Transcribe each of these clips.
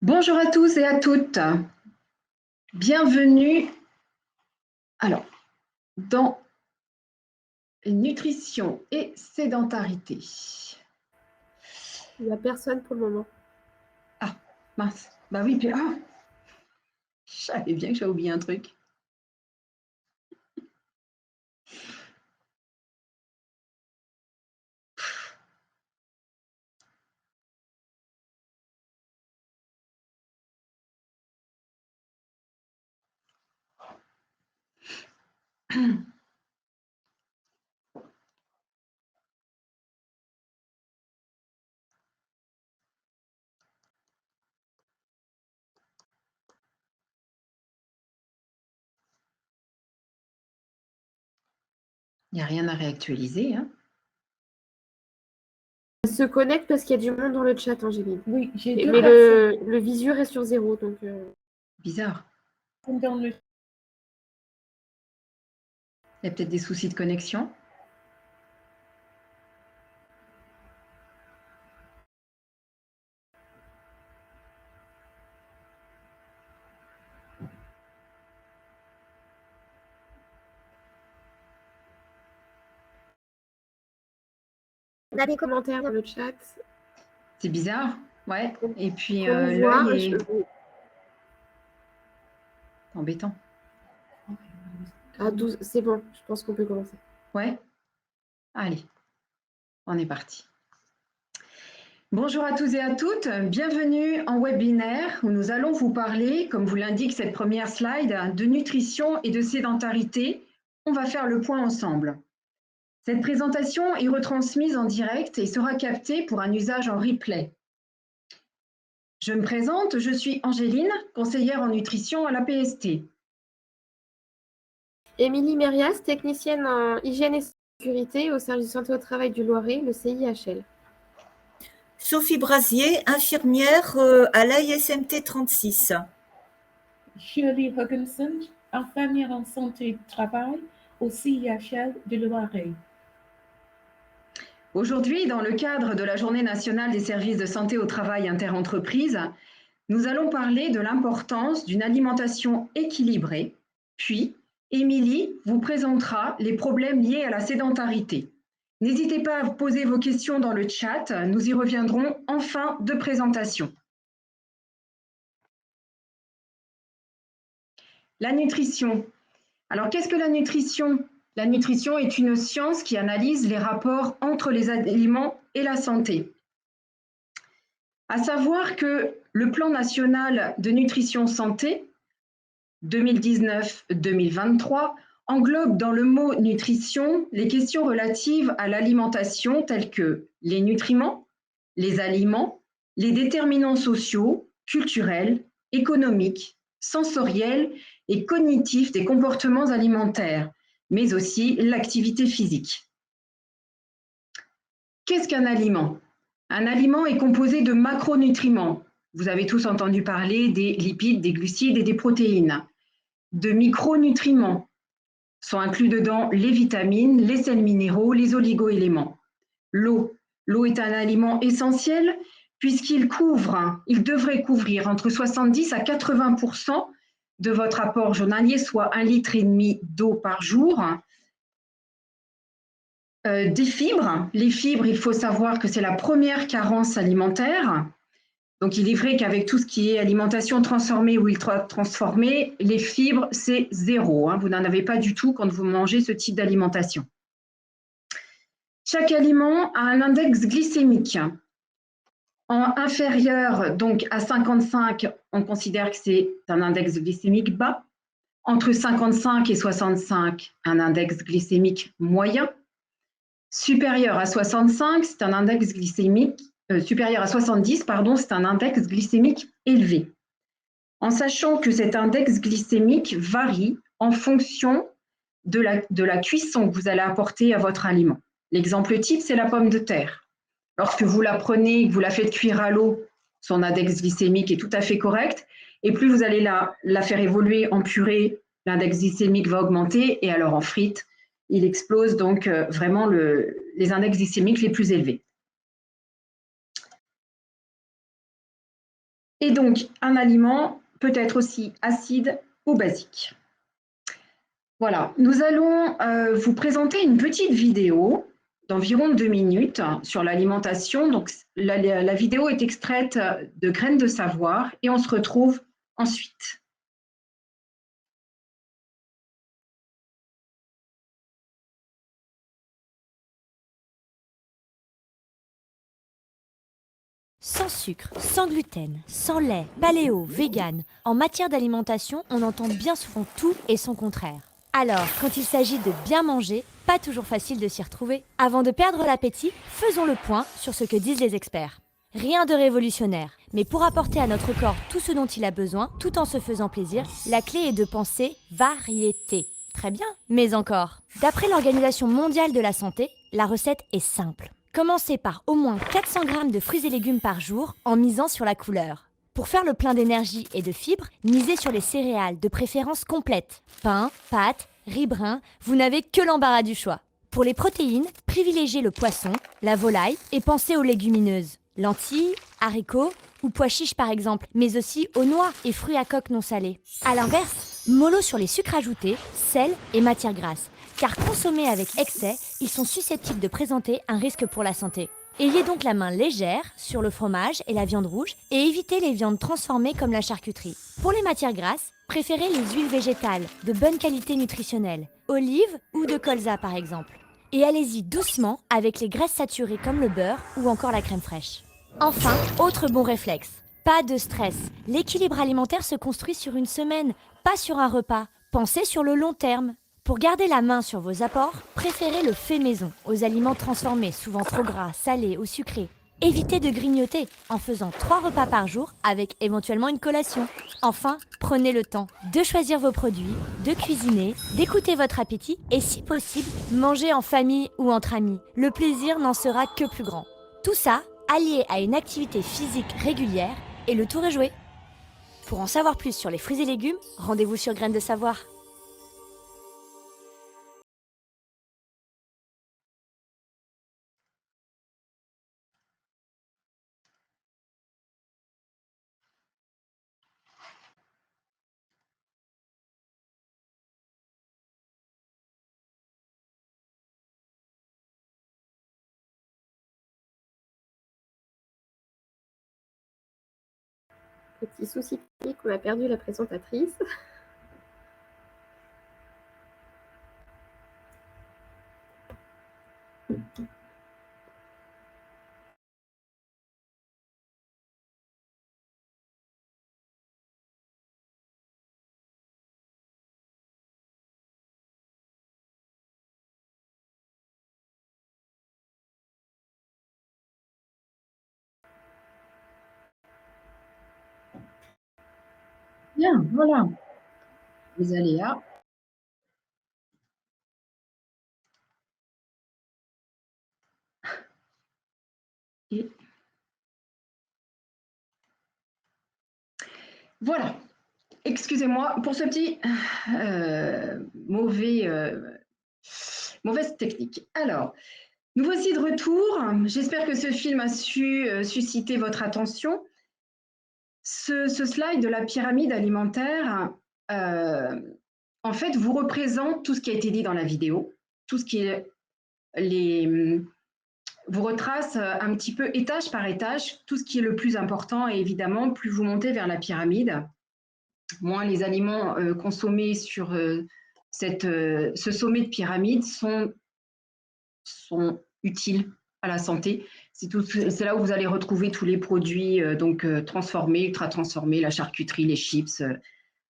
Bonjour à tous et à toutes. Bienvenue dans nutrition et sédentarité. Il n'y a personne pour le moment. Ah, mince. Bah oui, puis je savais bien que j'avais oublié un truc. Il n'y a rien à réactualiser, hein. Elle se connecte parce qu'il y a du monde dans le chat, Angéline. Oui, j'ai deux Mais personnes le visu reste sur 0. Donc, Bizarre. dans le... Il y a peut-être des soucis de connexion. on a des commentaires dans le chat. C'est bizarre, ouais. Et puis Pour nous voir, l'œil est embêtant. à 12, c'est bon, je pense qu'on peut commencer. Ouais. Allez, on est parti. Bonjour à tous et à toutes, bienvenue en webinaire où nous allons vous parler, comme vous l'indique cette première slide, de nutrition et de sédentarité. On va faire le point ensemble. Cette présentation est retransmise en direct et sera captée pour un usage en replay. Je me présente, je suis Angéline, conseillère en nutrition à la PST. Émilie Mérias, technicienne en hygiène et sécurité au service de santé au travail du Loiret, le CIHL. Sophie Brasier, infirmière à l'ISMT 36. Shirley Hugginson, infirmière en santé de travail au CIHL de Loiret. Aujourd'hui, dans le cadre de la Journée nationale des services de santé au travail interentreprises, nous allons parler de l'importance d'une alimentation équilibrée, puis Émilie vous présentera les problèmes liés à la sédentarité. N'hésitez pas à poser vos questions dans le chat, nous y reviendrons en fin de présentation. La nutrition. Alors, qu'est-ce que la nutrition? La nutrition est une science qui analyse les rapports entre les aliments et la santé. À savoir que le plan national de nutrition santé 2019-2023 englobe dans le mot nutrition les questions relatives à l'alimentation telles que les nutriments, les aliments, les déterminants sociaux, culturels, économiques, sensoriels et cognitifs des comportements alimentaires, mais aussi l'activité physique. Qu'est-ce qu'un aliment? Un aliment est composé de macronutriments. Vous avez tous entendu parler des lipides, des glucides et des protéines. De micronutriments sont inclus dedans les vitamines, les sels minéraux, les oligo-éléments. L'eau. L'eau est un aliment essentiel puisqu'il devrait couvrir entre 70 à 80% de votre apport journalier, soit 1,5 litre d'eau par jour. Des fibres. Les fibres, il faut savoir que c'est la première carence alimentaire. Donc, il est vrai qu'avec tout ce qui est alimentation transformée ou ultra transformée, les fibres, c'est 0. Vous n'en avez pas du tout quand vous mangez ce type d'alimentation. Chaque aliment a un index glycémique. En inférieur donc à 55, on considère que c'est un index glycémique bas. Entre 55 et 65, un index glycémique moyen. Supérieur à 65, c'est un index glycémique supérieur à 70, pardon, c'est un index glycémique élevé. En sachant que cet index glycémique varie en fonction de la cuisson que vous allez apporter à votre aliment. L'exemple type, c'est la pomme de terre. Lorsque vous la prenez, que vous la faites cuire à l'eau, son index glycémique est tout à fait correct. Et plus vous allez la faire évoluer en purée, l'index glycémique va augmenter. Et alors en frites, il explose donc vraiment les index glycémiques les plus élevés. Et donc, un aliment peut être aussi acide ou basique. Voilà, nous allons vous présenter une petite vidéo d'environ 2 minutes sur l'alimentation. Donc, la vidéo est extraite de Graines de Savoir et on se retrouve ensuite. Sans sucre, sans gluten, sans lait, paléo, vegan, en matière d'alimentation, on entend bien souvent tout et son contraire. Alors, quand il s'agit de bien manger, pas toujours facile de s'y retrouver. Avant de perdre l'appétit, faisons le point sur ce que disent les experts. Rien de révolutionnaire, mais pour apporter à notre corps tout ce dont il a besoin, tout en se faisant plaisir, la clé est de penser variété. Très bien, mais encore. D'après l'Organisation mondiale de la santé, la recette est simple. Commencez par au moins 400 g de fruits et légumes par jour en misant sur la couleur. Pour faire le plein d'énergie et de fibres, misez sur les céréales, de préférence complètes. Pain, pâtes, riz brun, vous n'avez que l'embarras du choix. Pour les protéines, privilégiez le poisson, la volaille et pensez aux légumineuses. Lentilles, haricots ou pois chiches par exemple, mais aussi aux noix et fruits à coque non salés. A l'inverse, mollo sur les sucres ajoutés, sel et matières grasses. Car consommés avec excès, ils sont susceptibles de présenter un risque pour la santé. Ayez donc la main légère sur le fromage et la viande rouge et évitez les viandes transformées comme la charcuterie. Pour les matières grasses, préférez les huiles végétales de bonne qualité nutritionnelle, olives ou de colza par exemple. Et allez-y doucement avec les graisses saturées comme le beurre ou encore la crème fraîche. Enfin, autre bon réflexe, pas de stress. L'équilibre alimentaire se construit sur une semaine, pas sur un repas. Pensez sur le long terme. Pour garder la main sur vos apports, préférez le fait maison aux aliments transformés, souvent trop gras, salés ou sucrés. Évitez de grignoter en faisant 3 repas par jour avec éventuellement une collation. Enfin, prenez le temps de choisir vos produits, de cuisiner, d'écouter votre appétit et si possible, manger en famille ou entre amis. Le plaisir n'en sera que plus grand. Tout ça, allié à une activité physique régulière et le tour est joué. Pour en savoir plus sur les fruits et légumes, rendez-vous sur Graines de Savoir. Petit souci technique, on a perdu la présentatrice. Bien, voilà. Les aléas. Et voilà. Excusez-moi pour ce petit mauvaise technique. Alors, nous voici de retour. J'espère que ce film a su susciter votre attention. Ce slide de la pyramide alimentaire, en fait, vous représente tout ce qui a été dit dans la vidéo, tout ce qui est vous retrace un petit peu étage par étage tout ce qui est le plus important et évidemment, plus vous montez vers la pyramide, moins les aliments consommés sur ce sommet de pyramide sont utiles à la santé. C'est là où vous allez retrouver tous les produits transformés, ultra transformés, la charcuterie, les chips,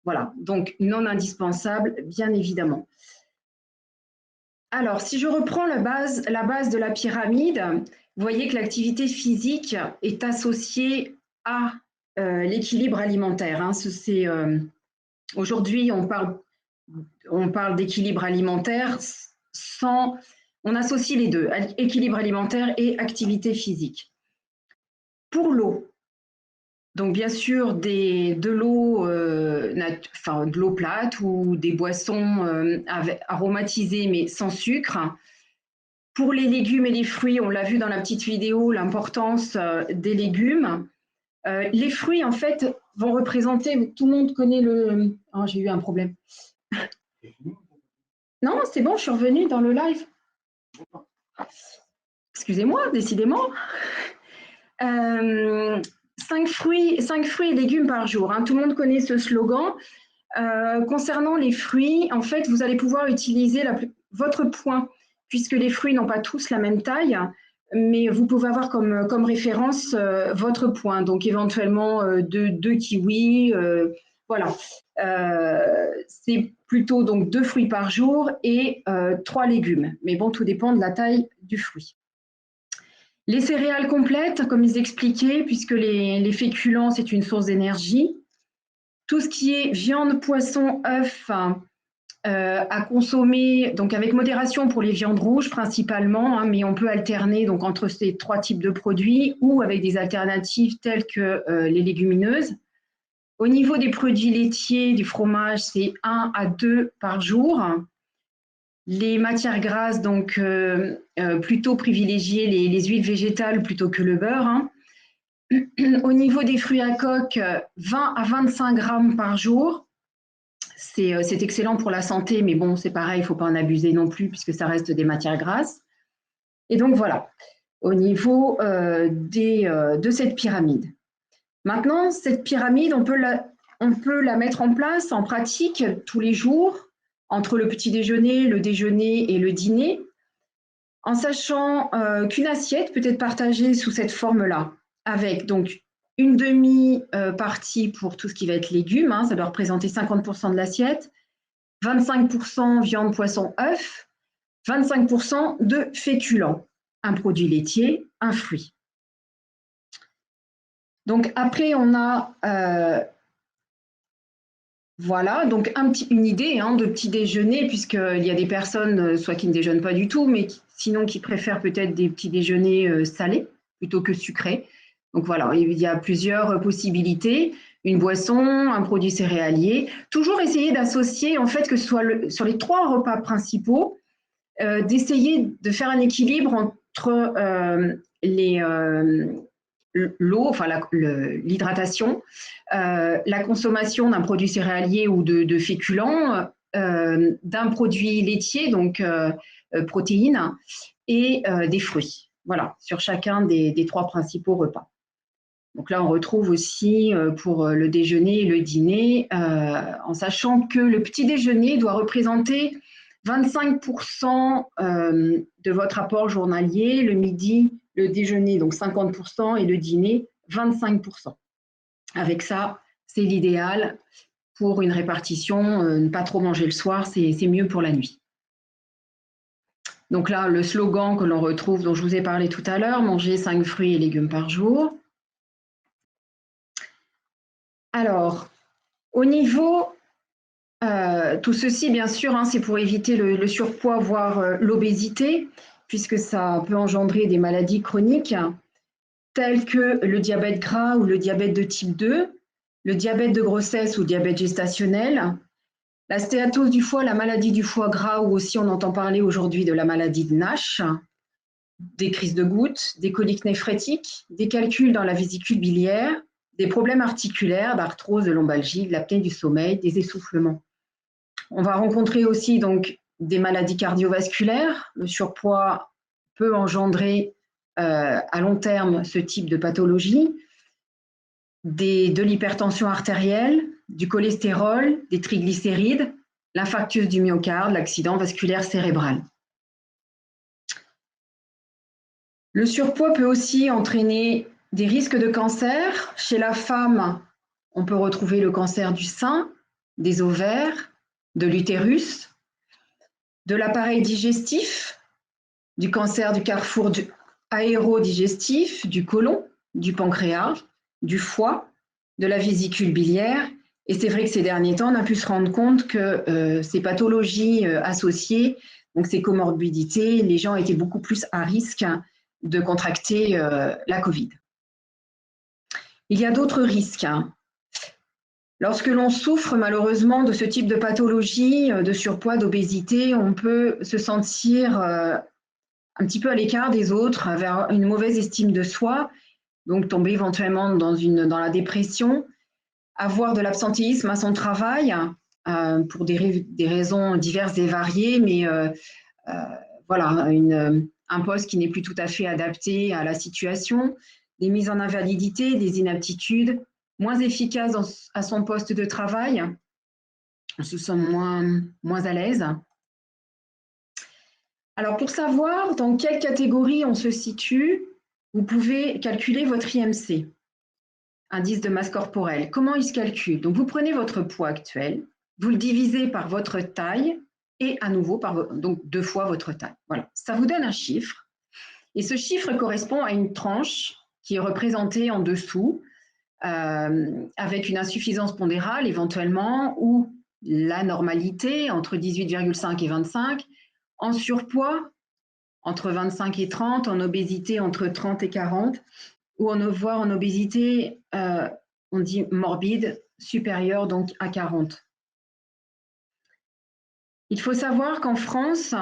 voilà. Donc non indispensable, bien évidemment. Alors, si je reprends la base de la pyramide, vous voyez que l'activité physique est associée à l'équilibre alimentaire. Hein. Aujourd'hui, on parle d'équilibre alimentaire on associe les deux, équilibre alimentaire et activité physique. Pour l'eau, donc bien sûr de l'eau plate ou des boissons aromatisées mais sans sucre. Pour les légumes et les fruits, on l'a vu dans la petite vidéo, l'importance des légumes. Les fruits, en fait, vont représenter, tout le monde connaît le... Oh, j'ai eu un problème. Non, c'est bon, je suis revenue dans le live. Excusez-moi, décidément. 5 fruits et légumes par jour. Hein. Tout le monde connaît ce slogan. Concernant les fruits, en fait, vous allez pouvoir utiliser votre poing, puisque les fruits n'ont pas tous la même taille, mais vous pouvez avoir comme référence votre poing. Donc, éventuellement, 2 kiwis. Voilà. C'est plutôt donc 2 fruits par jour et 3 légumes. Mais bon, tout dépend de la taille du fruit. Les céréales complètes, comme ils expliquaient, puisque les féculents, c'est une source d'énergie. Tout ce qui est viande, poisson, œufs, à consommer donc avec modération pour les viandes rouges principalement, hein, mais on peut alterner donc entre ces 3 types de produits ou avec des alternatives telles que les légumineuses. Au niveau des produits laitiers, du fromage, c'est 1 à 2 par jour. Les matières grasses, donc plutôt privilégier les huiles végétales plutôt que le beurre. Hein. Au niveau des fruits à coque, 20 à 25 grammes par jour. C'est excellent pour la santé, mais bon, c'est pareil, il ne faut pas en abuser non plus puisque ça reste des matières grasses. Et donc voilà, au niveau de cette pyramide. Maintenant, cette pyramide, on peut la mettre en place en pratique tous les jours, entre le petit déjeuner, le déjeuner et le dîner, en sachant qu'une assiette peut être partagée sous cette forme-là, avec donc une demi-partie pour tout ce qui va être légumes, hein, ça doit représenter 50% de l'assiette, 25% viande, poisson, œufs, 25% de féculents, un produit laitier, un fruit. Donc après, on a voilà, donc une idée hein, de petit déjeuner, puisqu'il y a des personnes, soit qui ne déjeunent pas du tout, mais sinon qui préfèrent peut-être des petits déjeuners salés plutôt que sucrés. Donc voilà, il y a plusieurs possibilités. Une boisson, un produit céréalier. Toujours essayer d'associer, en fait, que ce soit sur les 3 repas principaux, d'essayer de faire un équilibre entre l'eau, enfin l'hydratation, la consommation d'un produit céréalier ou de féculents, d'un produit laitier, donc protéines, et des fruits. Voilà, sur chacun des 3 principaux repas. Donc là, on retrouve aussi pour le déjeuner et le dîner, en sachant que le petit déjeuner doit représenter 25% de votre apport journalier, le midi, le déjeuner, donc 50%, et le dîner, 25%. Avec ça, c'est l'idéal pour une répartition. Ne pas trop manger le soir, c'est mieux pour la nuit. Donc là, le slogan que l'on retrouve, dont je vous ai parlé tout à l'heure, manger 5 fruits et légumes par jour. Alors, au niveau, tout ceci, bien sûr, hein, c'est pour éviter le surpoids, voire l'obésité, puisque ça peut engendrer des maladies chroniques telles que le diabète gras ou le diabète de type 2, le diabète de grossesse ou diabète gestationnel, la stéatose du foie, la maladie du foie gras, ou aussi on entend parler aujourd'hui de la maladie de Nash, des crises de gouttes, des coliques néphrétiques, des calculs dans la vésicule biliaire, des problèmes articulaires, d'arthrose, de lombalgie, de l'apnée du sommeil, des essoufflements. On va rencontrer aussi donc des maladies cardiovasculaires. Le surpoids peut engendrer à long terme ce type de pathologie, de l'hypertension artérielle, du cholestérol, des triglycérides, l'infarctus du myocarde, l'accident vasculaire cérébral. Le surpoids peut aussi entraîner des risques de cancer. Chez la femme, on peut retrouver le cancer du sein, des ovaires, de l'utérus, de l'appareil digestif, du cancer du carrefour aérodigestif, du côlon, du pancréas, du foie, de la vésicule biliaire. Et c'est vrai que ces derniers temps, on a pu se rendre compte que ces pathologies associées, donc ces comorbidités, les gens étaient beaucoup plus à risque de contracter la Covid. Il y a d'autres risques. Lorsque l'on souffre malheureusement de ce type de pathologie, de surpoids, d'obésité, on peut se sentir un petit peu à l'écart des autres, avoir une mauvaise estime de soi donc tomber éventuellement dans la dépression, avoir de l'absentéisme à son travail pour des raisons diverses et variées, mais voilà, un poste qui n'est plus tout à fait adapté à la situation, des mises en invalidité, des inaptitudes, moins efficace à son poste de travail, on se sent moins à l'aise. Alors, pour savoir dans quelle catégorie on se situe, vous pouvez calculer votre IMC, indice de masse corporelle. Comment il se calcule? Donc, vous prenez votre poids actuel, vous le divisez par votre taille et à nouveau donc 2 fois votre taille. Voilà, ça vous donne un chiffre. Et ce chiffre correspond à une tranche qui est représentée en dessous avec une insuffisance pondérale éventuellement ou la normalité entre 18,5 et 25, en surpoids entre 25 et 30, en obésité entre 30 et 40, ou voire en obésité, on dit morbide, supérieure donc à 40. Il faut savoir qu'en France,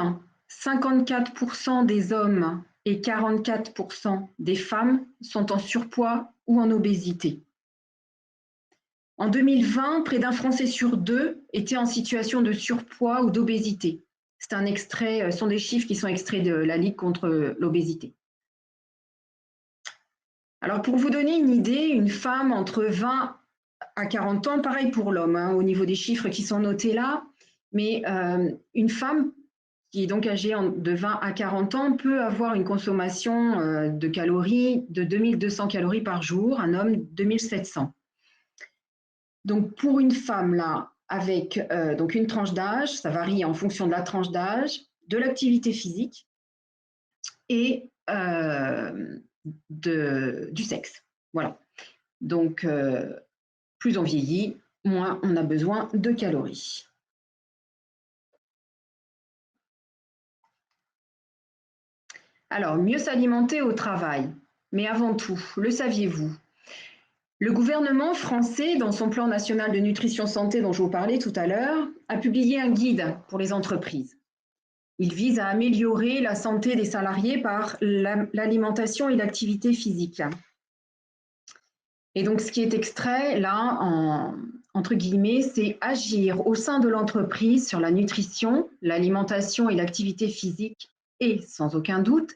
54% des hommes et 44% des femmes sont en surpoids ou en obésité. En 2020, près d'un Français sur 2 était en situation de surpoids ou d'obésité. C'est un extrait, ce sont des chiffres qui sont extraits de la Ligue contre l'obésité. Alors, pour vous donner une idée, une femme entre 20 à 40 ans, pareil pour l'homme, hein, au niveau des chiffres qui sont notés là, mais une femme qui est donc âgée de 20 à 40 ans peut avoir une consommation de calories de 2200 calories par jour, un homme 2700. Donc, pour une femme là, avec donc une tranche d'âge, ça varie en fonction de la tranche d'âge, de l'activité physique et du sexe. Voilà. Donc, plus on vieillit, moins on a besoin de calories. Alors, mieux s'alimenter au travail. Mais avant tout, le saviez-vous? Le gouvernement français, dans son plan national de nutrition santé dont je vous parlais tout à l'heure, a publié un guide pour les entreprises. Il vise à améliorer la santé des salariés par l'alimentation et l'activité physique. Et donc, ce qui est extrait là, entre guillemets, c'est agir au sein de l'entreprise sur la nutrition, l'alimentation et l'activité physique est, sans aucun doute,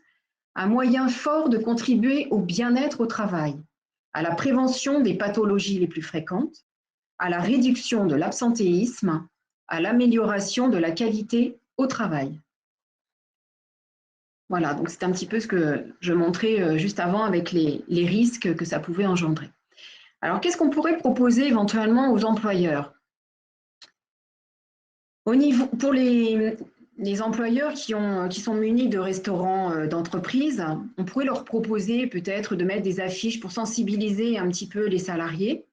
un moyen fort de contribuer au bien-être au travail, à la prévention des pathologies les plus fréquentes, à la réduction de l'absentéisme, à l'amélioration de la qualité au travail. Voilà, donc c'est un petit peu ce que je montrais juste avant avec les risques que ça pouvait engendrer. Alors, qu'est-ce qu'on pourrait proposer éventuellement aux employeurs? Pour les employeurs qui sont munis de restaurants d'entreprise, on pourrait leur proposer peut-être de mettre des affiches pour sensibiliser un petit peu les salariés,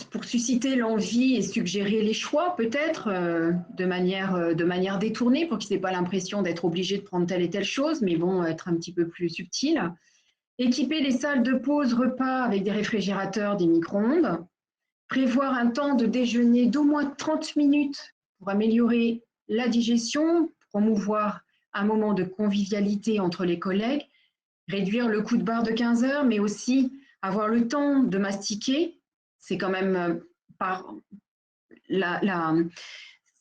pour susciter l'envie et suggérer les choix peut-être de manière détournée pour qu'ils n'aient pas l'impression d'être obligés de prendre telle et telle chose, mais vont être un petit peu plus subtils. Équiper les salles de pause repas avec des réfrigérateurs, des micro-ondes, prévoir un temps de déjeuner d'au moins 30 minutes pour améliorer la digestion, promouvoir un moment de convivialité entre les collègues, réduire le coup de barre de 15 heures, mais aussi avoir le temps de mastiquer. C'est quand même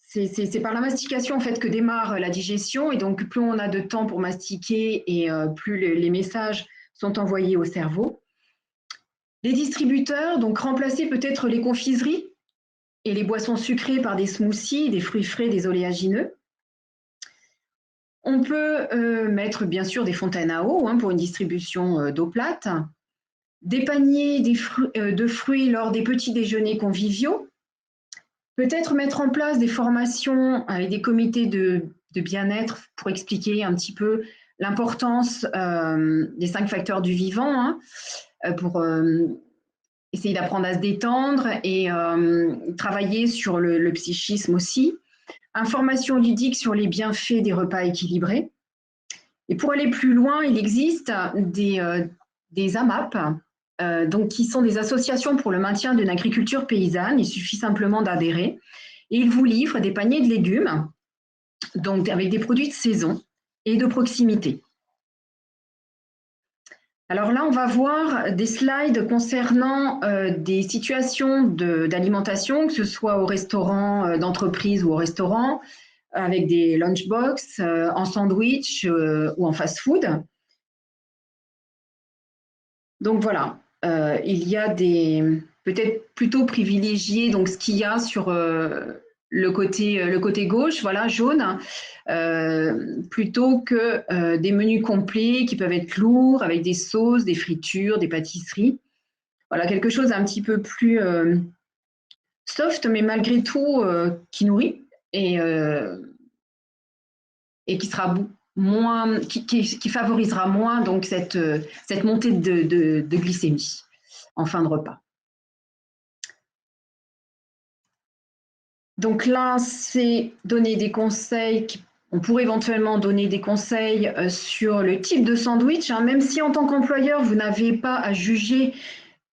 c'est par la mastication en fait que démarre la digestion, et donc plus on a de temps pour mastiquer et plus les messages sont envoyés au cerveau. Les distributeurs, donc remplacer peut-être les confiseries et les boissons sucrées par des smoothies, des fruits frais, des oléagineux. On peut mettre bien sûr des fontaines à eau pour une distribution d'eau plate, des paniers de fruits lors des petits déjeuners conviviaux, peut-être mettre en place des formations avec des comités de bien-être pour expliquer un petit peu l'importance des 5 facteurs du vivant, pour essayer d'apprendre à se détendre et travailler sur le psychisme aussi. Information ludique sur les bienfaits des repas équilibrés. Et pour aller plus loin, il existe des AMAP, donc qui sont des associations pour le maintien d'une agriculture paysanne. Il suffit simplement d'adhérer. Et ils vous livrent des paniers de légumes, donc avec des produits de saison et de proximité. Alors là, on va voir des slides concernant des situations d'alimentation, que ce soit au restaurant d'entreprise ou au restaurant, avec des lunchbox, en sandwich ou en fast-food. Donc voilà, il y a des peut-être plutôt privilégier donc ce qu'il y a sur le côté gauche, voilà, jaune, plutôt que des menus complets qui peuvent être lourds avec des sauces, des fritures, des pâtisseries. Voilà, quelque chose un petit peu plus soft, mais malgré tout qui nourrit et qui sera moins, qui favorisera moins donc cette montée de glycémie en fin de repas. Donc là, c'est donner des conseils. On pourrait éventuellement donner des conseils sur le type de sandwich, hein, même si en tant qu'employeur, vous n'avez pas à juger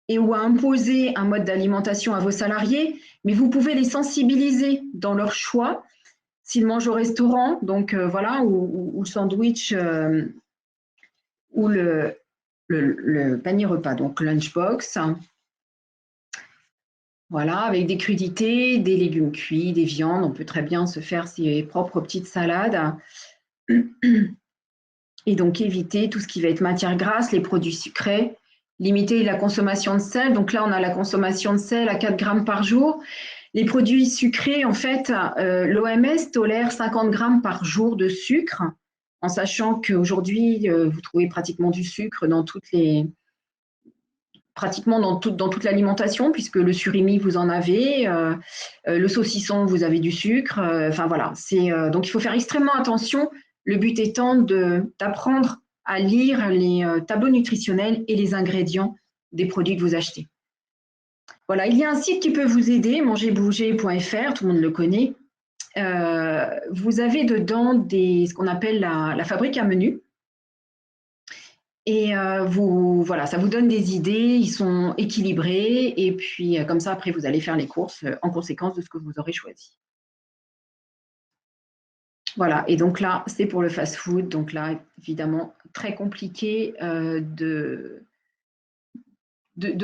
ou à imposer un mode d'alimentation à vos salariés, mais vous pouvez les sensibiliser dans leur choix. S'ils mangent au restaurant, donc voilà, ou le sandwich ou le panier repas, donc lunchbox. Voilà, avec des crudités, des légumes cuits, des viandes, on peut très bien se faire ses propres petites salades. Et donc éviter tout ce qui va être matière grasse, les produits sucrés, limiter la consommation de sel. Donc là, on a la consommation de sel à 4 grammes par jour. Les produits sucrés, en fait, l'OMS tolère 50 grammes par jour de sucre, en sachant qu'aujourd'hui, vous trouvez pratiquement du sucre dans pratiquement dans toute l'alimentation, puisque le surimi, vous en avez, le saucisson, vous avez du sucre. Enfin voilà, donc il faut faire extrêmement attention. Le but étant d'apprendre à lire les tableaux nutritionnels et les ingrédients des produits que vous achetez. Voilà, il y a un site qui peut vous aider, mangerbouger.fr, tout le monde le connaît. Vous avez dedans ce qu'on appelle la fabrique à menus. Et voilà, ça vous donne des idées, ils sont équilibrés. Et puis, comme ça, après, vous allez faire les courses en conséquence de ce que vous aurez choisi. Voilà, et donc là, c'est pour le fast-food. Donc là, évidemment, très compliqué de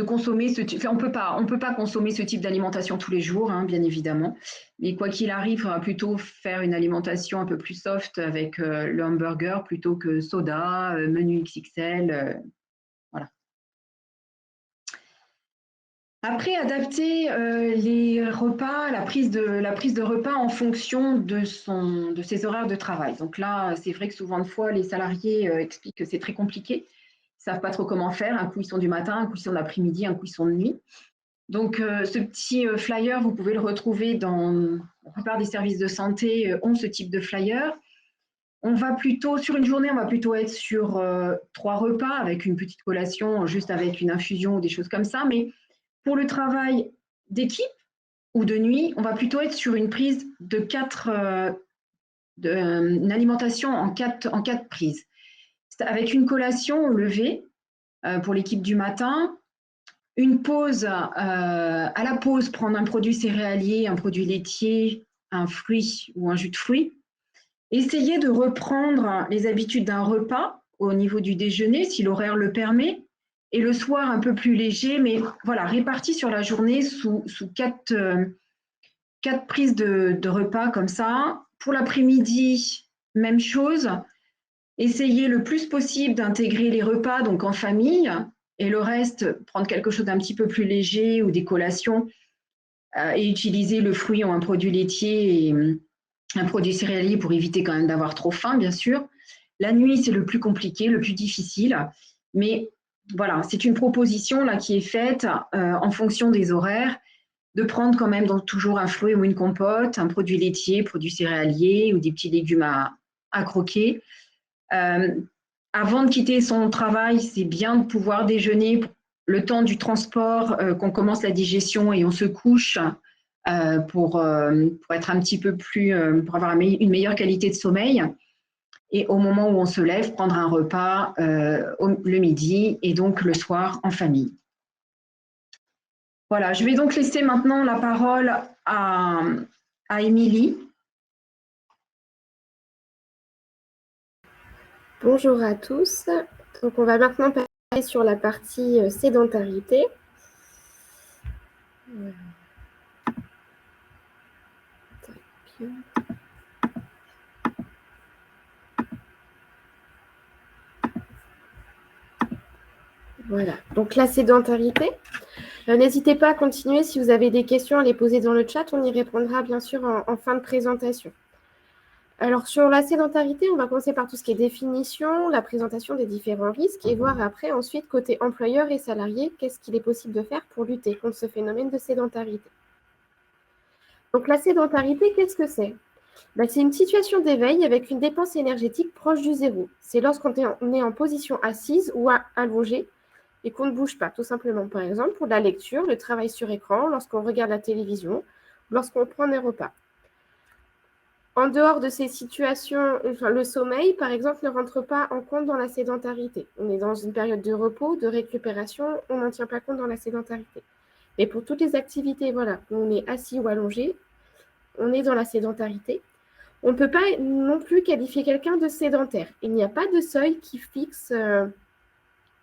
consommer ce type. On peut pas consommer ce type d'alimentation tous les jours, hein, bien évidemment. Mais quoi qu'il arrive, on va plutôt faire une alimentation un peu plus soft avec le hamburger plutôt que soda, menu XXL. Voilà. Après, adapter les repas, la prise de repas en fonction de ses horaires de travail. Donc là, c'est vrai que souvent de fois, les salariés expliquent que c'est très compliqué. Ils ne savent pas trop comment faire. Un coup, ils sont du matin, un coup, ils sont de l'après-midi, un coup, ils sont de nuit. Donc, ce petit flyer, vous pouvez le retrouver dans la plupart des services de santé ont ce type de flyer. Sur une journée, on va plutôt être sur 3 repas avec une petite collation, juste avec une infusion ou des choses comme ça. Mais pour le travail d'équipe ou de nuit, on va plutôt être sur une prise une alimentation en quatre prises. Avec une collation au lever pour l'équipe du matin, une pause, à la pause, prendre un produit céréalier, un produit laitier, un fruit ou un jus de fruits. Essayez de reprendre les habitudes d'un repas au niveau du déjeuner, si l'horaire le permet, et le soir un peu plus léger, mais voilà, réparti sur la journée sous 4 prises de repas comme ça. Pour l'après-midi, même chose. Essayez le plus possible d'intégrer les repas donc en famille et le reste, prendre quelque chose d'un petit peu plus léger ou des collations et utiliser le fruit ou un produit laitier et un produit céréalier pour éviter quand même d'avoir trop faim, bien sûr. La nuit, c'est le plus compliqué, le plus difficile, mais voilà, c'est une proposition là qui est faite en fonction des horaires, de prendre quand même donc toujours un fruit ou une compote, un produit laitier, produit céréalier ou des petits légumes à croquer. Avant de quitter son travail, c'est bien de pouvoir déjeuner le temps du transport, qu'on commence la digestion et on se couche pour être un petit peu plus, pour avoir une meilleure qualité de sommeil. Et au moment où on se lève, prendre un repas le midi et donc le soir en famille. Voilà, je vais donc laisser maintenant la parole à Émilie. Bonjour à tous. Donc, on va maintenant passer sur la partie sédentarité. Voilà, donc la sédentarité. N'hésitez pas à continuer si vous avez des questions à les poser dans le chat. On y répondra bien sûr en fin de présentation. Alors, sur la sédentarité, on va commencer par tout ce qui est définition, la présentation des différents risques et voir après, ensuite, côté employeur et salarié, qu'est-ce qu'il est possible de faire pour lutter contre ce phénomène de sédentarité. Donc, la sédentarité, qu'est-ce que c'est? C'est une situation d'éveil avec une dépense énergétique proche du zéro. C'est lorsqu'on est en position assise ou allongée et qu'on ne bouge pas, tout simplement. Par exemple, pour la lecture, le travail sur écran, lorsqu'on regarde la télévision, lorsqu'on prend un repas. En dehors de ces situations, le sommeil, par exemple, ne rentre pas en compte dans la sédentarité. On est dans une période de repos, de récupération, on n'en tient pas compte dans la sédentarité. Mais pour toutes les activités, voilà, où on est assis ou allongé, on est dans la sédentarité. On ne peut pas non plus qualifier quelqu'un de sédentaire. Il n'y a pas de seuil qui fixe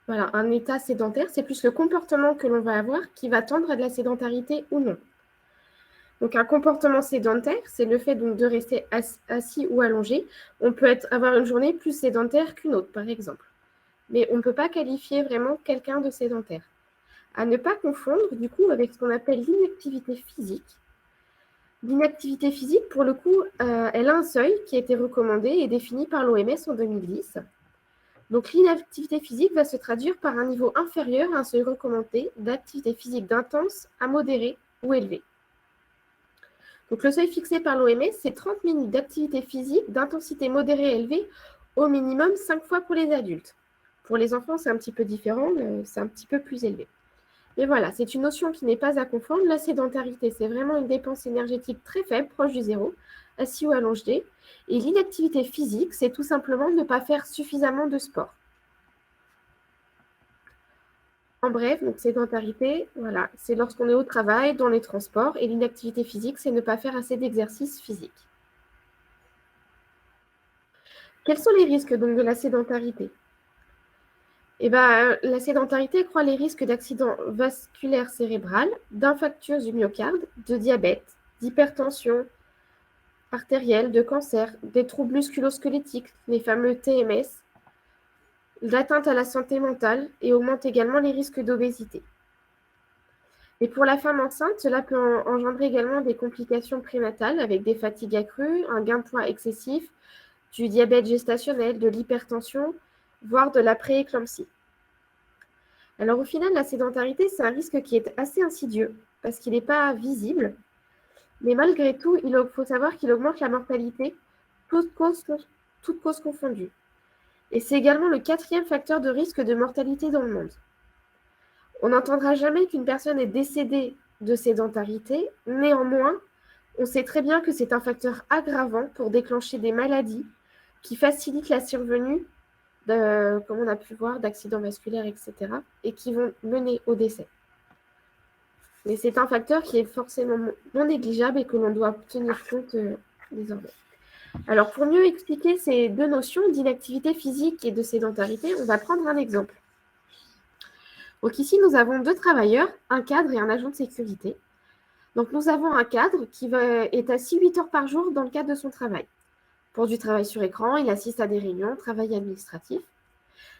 un état sédentaire. C'est plus le comportement que l'on va avoir qui va tendre à de la sédentarité ou non. Donc, un comportement sédentaire, c'est le fait donc, de rester assis ou allongé. On peut avoir une journée plus sédentaire qu'une autre, par exemple. Mais on ne peut pas qualifier vraiment quelqu'un de sédentaire. À ne pas confondre, du coup, avec ce qu'on appelle l'inactivité physique. L'inactivité physique, pour le coup, elle a un seuil qui a été recommandé et défini par l'OMS en 2010. Donc, l'inactivité physique va se traduire par un niveau inférieur à un seuil recommandé d'activité physique d'intense à modéré ou élevé. Donc, le seuil fixé par l'OMS, c'est 30 minutes d'activité physique d'intensité modérée élevée, au minimum 5 fois pour les adultes. Pour les enfants, c'est un petit peu différent, c'est un petit peu plus élevé. Mais voilà, c'est une notion qui n'est pas à confondre. La sédentarité, c'est vraiment une dépense énergétique très faible, proche du zéro, assis ou allongé. Et l'inactivité physique, c'est tout simplement ne pas faire suffisamment de sport. En bref, donc sédentarité, voilà, c'est lorsqu'on est au travail, dans les transports, et l'inactivité physique, c'est ne pas faire assez d'exercice physique. Quels sont les risques donc de la sédentarité? La sédentarité accroît les risques d'accidents vasculaires cérébrales, d'infarctus du myocarde, de diabète, d'hypertension artérielle, de cancer, des troubles musculo-squelettiques, les fameux TMS, l'atteinte à la santé mentale et augmente également les risques d'obésité. Et pour la femme enceinte, cela peut engendrer également des complications prénatales avec des fatigues accrues, un gain de poids excessif, du diabète gestationnel, de l'hypertension, voire de la prééclampsie. Alors au final, la sédentarité, c'est un risque qui est assez insidieux parce qu'il n'est pas visible, mais malgré tout, il faut savoir qu'il augmente la mortalité, toutes causes confondues. Et c'est également le 4e facteur de risque de mortalité dans le monde. On n'entendra jamais qu'une personne est décédée de sédentarité. Néanmoins, on sait très bien que c'est un facteur aggravant pour déclencher des maladies qui facilitent la survenue, comme on a pu voir, d'accidents vasculaires, etc., et qui vont mener au décès. Mais c'est un facteur qui est forcément non négligeable et que l'on doit tenir compte désormais. Alors, pour mieux expliquer ces deux notions d'inactivité physique et de sédentarité, on va prendre un exemple. Donc ici, nous avons 2 travailleurs, un cadre et un agent de sécurité. Donc, nous avons un cadre qui est assis 8 heures par jour dans le cadre de son travail. Pour du travail sur écran, il assiste à des réunions, travail administratif.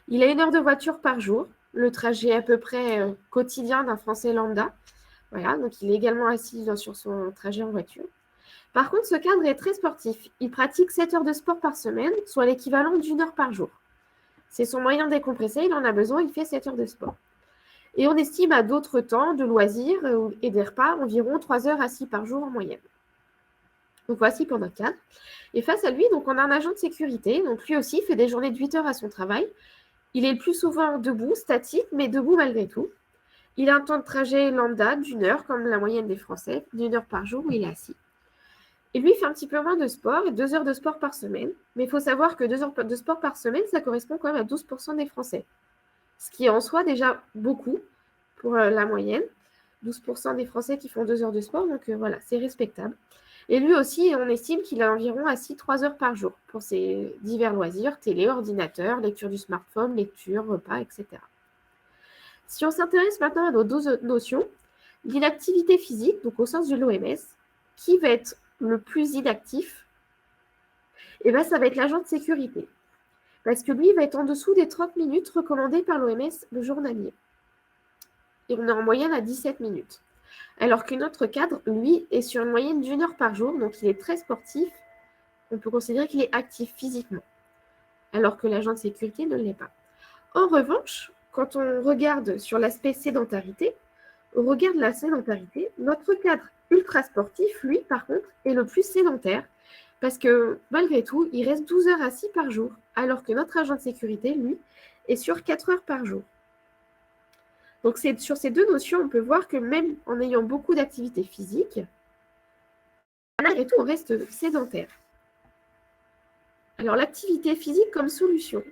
Il a 1 heure de voiture par jour, le trajet à peu près quotidien d'un Français lambda. Voilà, donc il est également assis sur son trajet en voiture. Par contre, ce cadre est très sportif. Il pratique 7 heures de sport par semaine, soit l'équivalent d'1 heure par jour. C'est son moyen de décompresser, il en a besoin, il fait 7 heures de sport. Et on estime à d'autres temps de loisirs et des repas environ 3 heures assis par jour en moyenne. Donc voici pour notre cadre. Et face à lui, donc, on a un agent de sécurité. Donc lui aussi fait des journées de 8 heures à son travail. Il est le plus souvent debout, statique, mais debout malgré tout. Il a un temps de trajet lambda d'1 heure, comme la moyenne des Français, d'1 heure par jour où il est assis. Et lui, il fait un petit peu moins de sport, 2 heures de sport par semaine. Mais il faut savoir que 2 heures de sport par semaine, ça correspond quand même à 12% des Français. Ce qui est en soi déjà beaucoup pour la moyenne. 12% des Français qui font 2 heures de sport, donc voilà, c'est respectable. Et lui aussi, on estime qu'il a environ assis 3 heures par jour pour ses divers loisirs, télé, ordinateur, lecture du smartphone, lecture, repas, etc. Si on s'intéresse maintenant à nos deux autres notions, l'inactivité physique, donc au sens de l'OMS, qui va être le plus inactif, eh ben, ça va être l'agent de sécurité. Parce que lui, il va être en dessous des 30 minutes recommandées par l'OMS le journalier. Et on est en moyenne à 17 minutes. Alors que notre cadre, lui, est sur une moyenne d'1 heure par jour, donc il est très sportif. On peut considérer qu'il est actif physiquement, alors que l'agent de sécurité ne l'est pas. En revanche, quand on regarde sur l'aspect sédentarité, au regard de la sédentarité, notre cadre ultra sportif, lui, par contre, est le plus sédentaire, parce que malgré tout, il reste 12 heures assis par jour, alors que notre agent de sécurité, lui, est sur 4 heures par jour. Donc sur ces deux notions, on peut voir que même en ayant beaucoup d'activité physique, malgré tout, on reste sédentaire. Alors l'activité physique comme solution.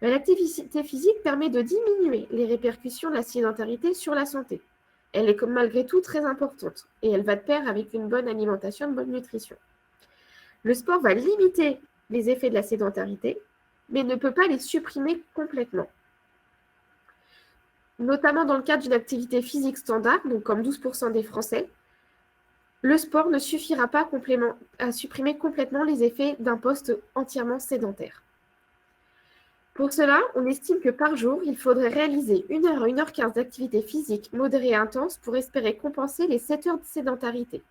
L'activité physique permet de diminuer les répercussions de la sédentarité sur la santé. Elle est malgré tout très importante et elle va de pair avec une bonne alimentation, une bonne nutrition. Le sport va limiter les effets de la sédentarité, mais ne peut pas les supprimer complètement. Notamment dans le cadre d'une activité physique standard, donc comme 12% des Français, le sport ne suffira pas à supprimer complètement les effets d'un poste entièrement sédentaire. Pour cela, on estime que par jour, il faudrait réaliser 1 heure à 1 heure 15 d'activité physique modérée et intense pour espérer compenser les 7 heures de sédentarité.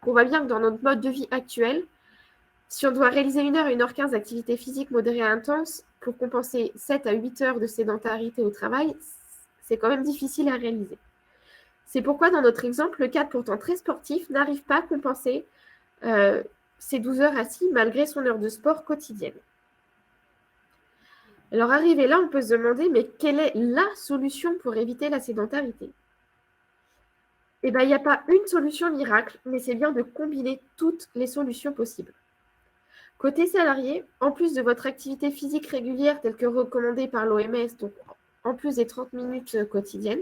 On voit bien que dans notre mode de vie actuel, si on doit réaliser 1 heure à 1 heure 15 d'activité physique modérée et intense pour compenser 7 à 8 heures de sédentarité au travail, c'est quand même difficile à réaliser. C'est pourquoi, dans notre exemple, le cadre pourtant très sportif n'arrive pas à compenser ces 12 heures assis malgré son heure de sport quotidienne. Alors, arrivé là, on peut se demander, mais quelle est la solution pour éviter la sédentarité? Eh bien, il n'y a pas une solution miracle, mais c'est bien de combiner toutes les solutions possibles. Côté salarié, en plus de votre activité physique régulière telle que recommandée par l'OMS, donc en plus des 30 minutes quotidiennes,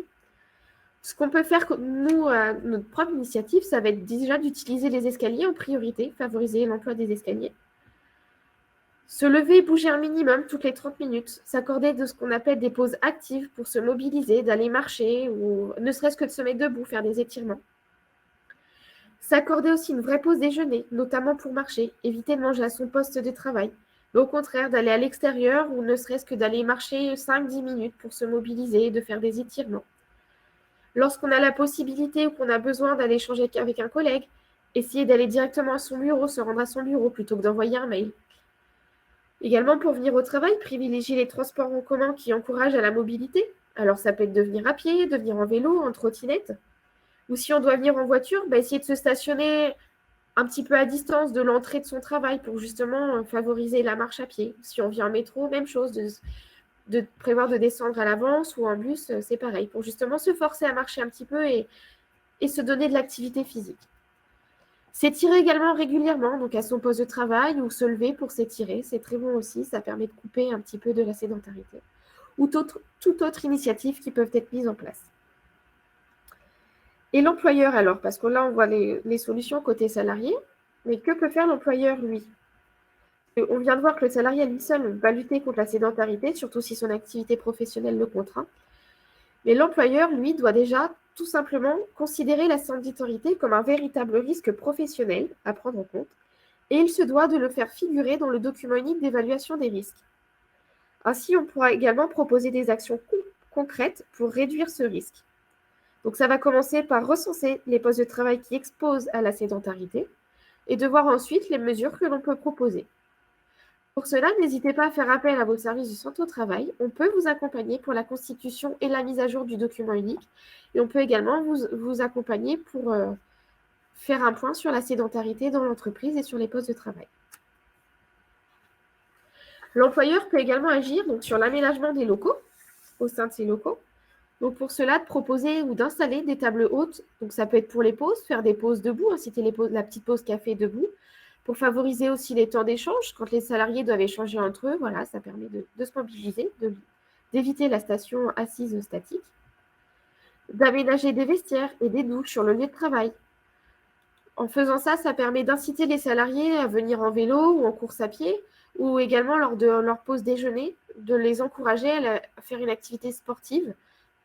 ce qu'on peut faire, nous, à notre propre initiative, ça va être déjà d'utiliser les escaliers en priorité, favoriser l'emploi des escaliers. Se lever et bouger un minimum toutes les 30 minutes, s'accorder de ce qu'on appelle des pauses actives pour se mobiliser, d'aller marcher ou ne serait-ce que de se mettre debout, faire des étirements. S'accorder aussi une vraie pause déjeuner, notamment pour marcher, éviter de manger à son poste de travail, mais au contraire d'aller à l'extérieur ou ne serait-ce que d'aller marcher 5-10 minutes pour se mobiliser et de faire des étirements. Lorsqu'on a la possibilité ou qu'on a besoin d'aller échanger avec un collègue, essayer d'aller directement à son bureau, se rendre à son bureau plutôt que d'envoyer un mail. Également, pour venir au travail, privilégier les transports en commun qui encouragent à la mobilité. Alors, ça peut être de venir à pied, de venir en vélo, en trottinette. Ou si on doit venir en voiture, essayer de se stationner un petit peu à distance de l'entrée de son travail pour justement favoriser la marche à pied. Si on vient en métro, même chose, de prévoir de descendre à l'avance ou en bus, c'est pareil, pour justement se forcer à marcher un petit peu et se donner de l'activité physique. S'étirer également régulièrement, donc à son poste de travail ou se lever pour s'étirer, c'est très bon aussi, ça permet de couper un petit peu de la sédentarité. Ou toute autre initiative qui peuvent être mises en place. Et l'employeur alors, parce que là on voit les solutions côté salarié, mais que peut faire l'employeur lui? On vient de voir que le salarié à lui seul va lutter contre la sédentarité, surtout si son activité professionnelle le contraint. Mais l'employeur, lui, doit déjà tout simplement considérer la sédentarité comme un véritable risque professionnel à prendre en compte, et il se doit de le faire figurer dans le document unique d'évaluation des risques. Ainsi, on pourra également proposer des actions concrètes pour réduire ce risque. Donc ça va commencer par recenser les postes de travail qui exposent à la sédentarité et de voir ensuite les mesures que l'on peut proposer. Pour cela, n'hésitez pas à faire appel à vos services de santé au travail. On peut vous accompagner pour la constitution et la mise à jour du document unique. Et on peut également vous accompagner pour faire un point sur la sédentarité dans l'entreprise et sur les postes de travail. L'employeur peut également agir donc, sur l'aménagement des locaux au sein de ces locaux. Donc pour cela, de proposer ou d'installer des tables hautes. Donc ça peut être pour les pauses, faire des pauses debout, inciter la petite pause café debout, pour favoriser aussi les temps d'échange. Quand les salariés doivent échanger entre eux, voilà, ça permet de se mobiliser, d'éviter la station assise statique, d'aménager des vestiaires et des douches sur le lieu de travail. En faisant ça, ça permet d'inciter les salariés à venir en vélo ou en course à pied, ou également lors de leur pause déjeuner, de les encourager à faire une activité sportive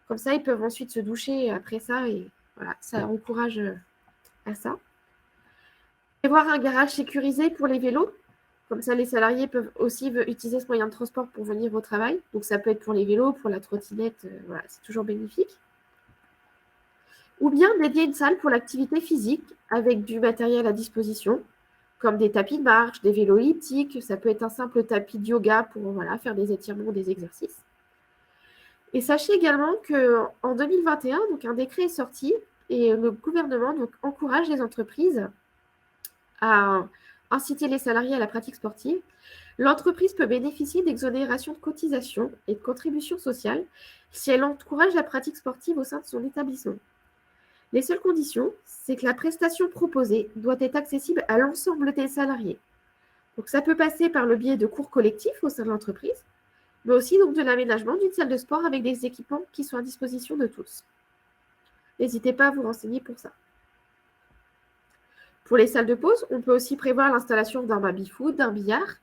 Comme ça, ils peuvent ensuite se doucher après ça et voilà, ça encourage à ça. Prévoir un garage sécurisé pour les vélos. Comme ça, les salariés peuvent aussi utiliser ce moyen de transport pour venir au travail. Donc, ça peut être pour les vélos, pour la trottinette, voilà, c'est toujours bénéfique. Ou bien dédier une salle pour l'activité physique avec du matériel à disposition, comme des tapis de marche, des vélos elliptiques. Ça peut être un simple tapis de yoga pour voilà, faire des étirements, des exercices. Et sachez également qu'en 2021, donc, un décret est sorti et le gouvernement donc, encourage les entreprises à inciter les salariés à la pratique sportive. L'entreprise peut bénéficier d'exonérations de cotisations et de contributions sociales si elle encourage la pratique sportive au sein de son établissement. Les seules conditions, c'est que la prestation proposée doit être accessible à l'ensemble des salariés. Donc ça peut passer par le biais de cours collectifs au sein de l'entreprise, mais aussi donc de l'aménagement d'une salle de sport avec des équipements qui sont à disposition de tous. N'hésitez pas à vous renseigner pour ça. Pour les salles de pause, on peut aussi prévoir l'installation d'un baby-foot, d'un billard,